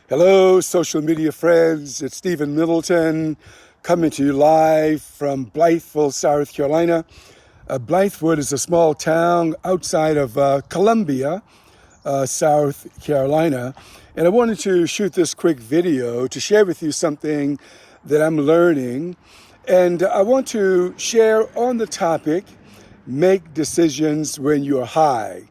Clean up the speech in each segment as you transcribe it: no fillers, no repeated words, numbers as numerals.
Hello, social media friends. It's Stephen Middleton coming to you live from Blytheville, South Carolina. Blythewood is a small town outside of Columbia, South Carolina. And I wanted to shoot this quick video to share with you something that I'm learning. And I want to share on the topic, make decisions when you're high.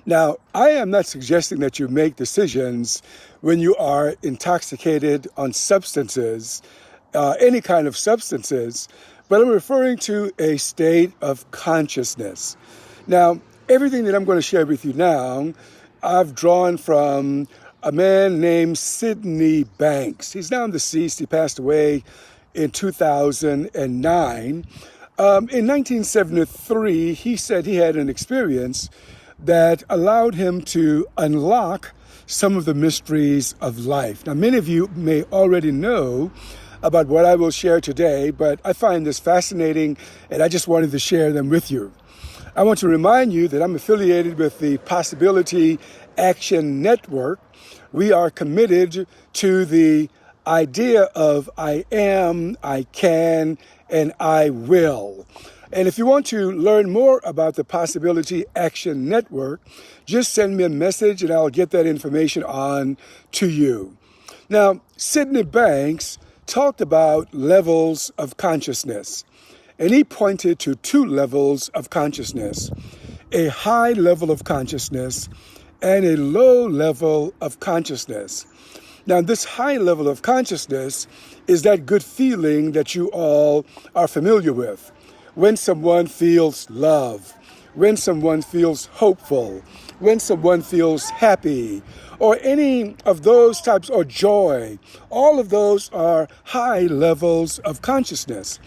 Now, I am not suggesting that you make decisions when you are intoxicated on substances, any kind of substances, but I'm referring to a state of consciousness. Now, everything that I'm going to share with you now, I've drawn from a man named Sydney Banks. He's now deceased. He passed away in 2009. In 1973, he said he had an experience that allowed him to unlock some of the mysteries of life. Now, many of you may already know about what I will share today, but I find this fascinating and I just wanted to share them with you. I want to remind you that I'm affiliated with the Possibility Action Network. We are committed to the idea of I am, I can, and I will. And if you want to learn more about the Possibility Action Network, just send me a message and I'll get that information on to you. Now, Sydney Banks talked about levels of consciousness, and he pointed to two levels of consciousness, a high level of consciousness and a low level of consciousness. Now, this high level of consciousness is that good feeling that you all are familiar with. When someone feels love, when someone feels hopeful, when someone feels happy, or any of those types, or joy, all of those are high levels of consciousness.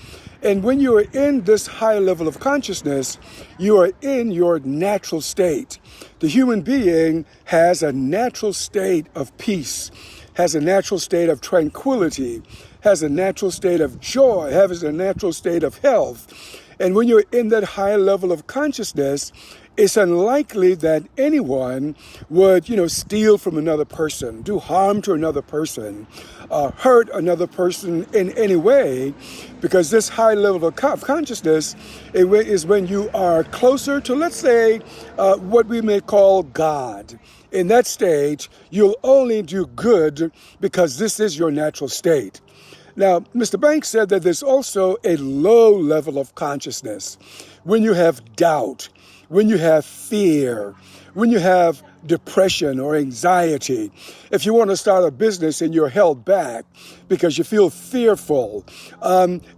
And when you are in this high level of consciousness, you are in your natural state. The human being has a natural state of peace, has a natural state of tranquility, has a natural state of joy, has a natural state of health. And when you're in that high level of consciousness, it's unlikely that anyone would, steal from another person, do harm to another person, hurt another person in any way, because this high level of consciousness is when you are closer to, let's say, what we may call God. In that stage, you'll only do good because this is your natural state. Now, Mr. Banks said that there's also a low level of consciousness when you have doubt, when you have fear, when you have depression or anxiety. If you want to start a business and you're held back because you feel fearful,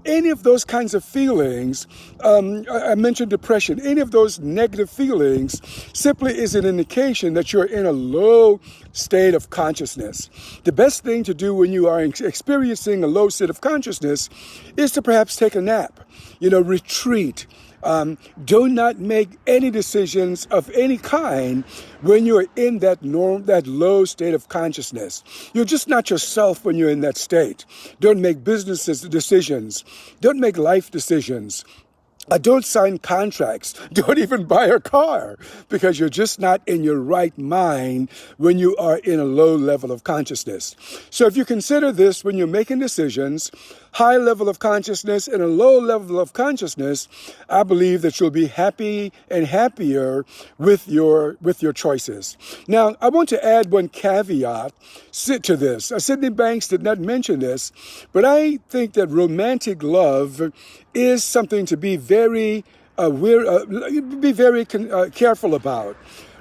any of those kinds of feelings, I mentioned depression, any of those negative feelings simply is an indication that you're in a low state of consciousness. The best thing to do when you are experiencing a low state of consciousness is to perhaps take a nap, retreat. Do not make any decisions of any kind when you're in that low state of consciousness. You're just not yourself when you're in that state. Don't make business decisions. Don't make life decisions. Don't sign contracts. Don't even buy a car because you're just not in your right mind when you are in a low level of consciousness. So if you consider this when you're making decisions, high level of consciousness and a low level of consciousness, I believe that you'll be happy and happier with your choices. Now, I want to add one caveat to this. Sydney Banks did not mention this, but I think that romantic love is something to be very careful about.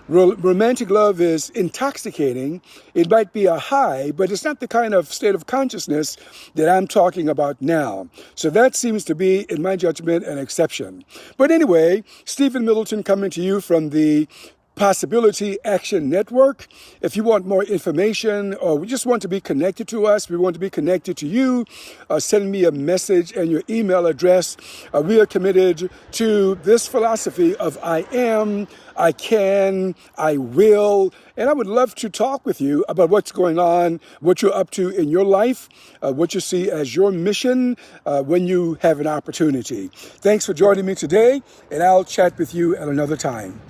Romantic love is intoxicating. It might be a high, but it's not the kind of state of consciousness that I'm talking about now. So that seems to be, in my judgment, an exception. But anyway, Stephen Middleton coming to you from the Possibility Action Network. If you want more information or we just want to be connected to us, we want to be connected to you, send me a message and your email address. We are committed to this philosophy of I am, I can, I will, and I would love to talk with you about what's going on, what you're up to in your life, what you see as your mission when you have an opportunity. Thanks for joining me today, and I'll chat with you at another time.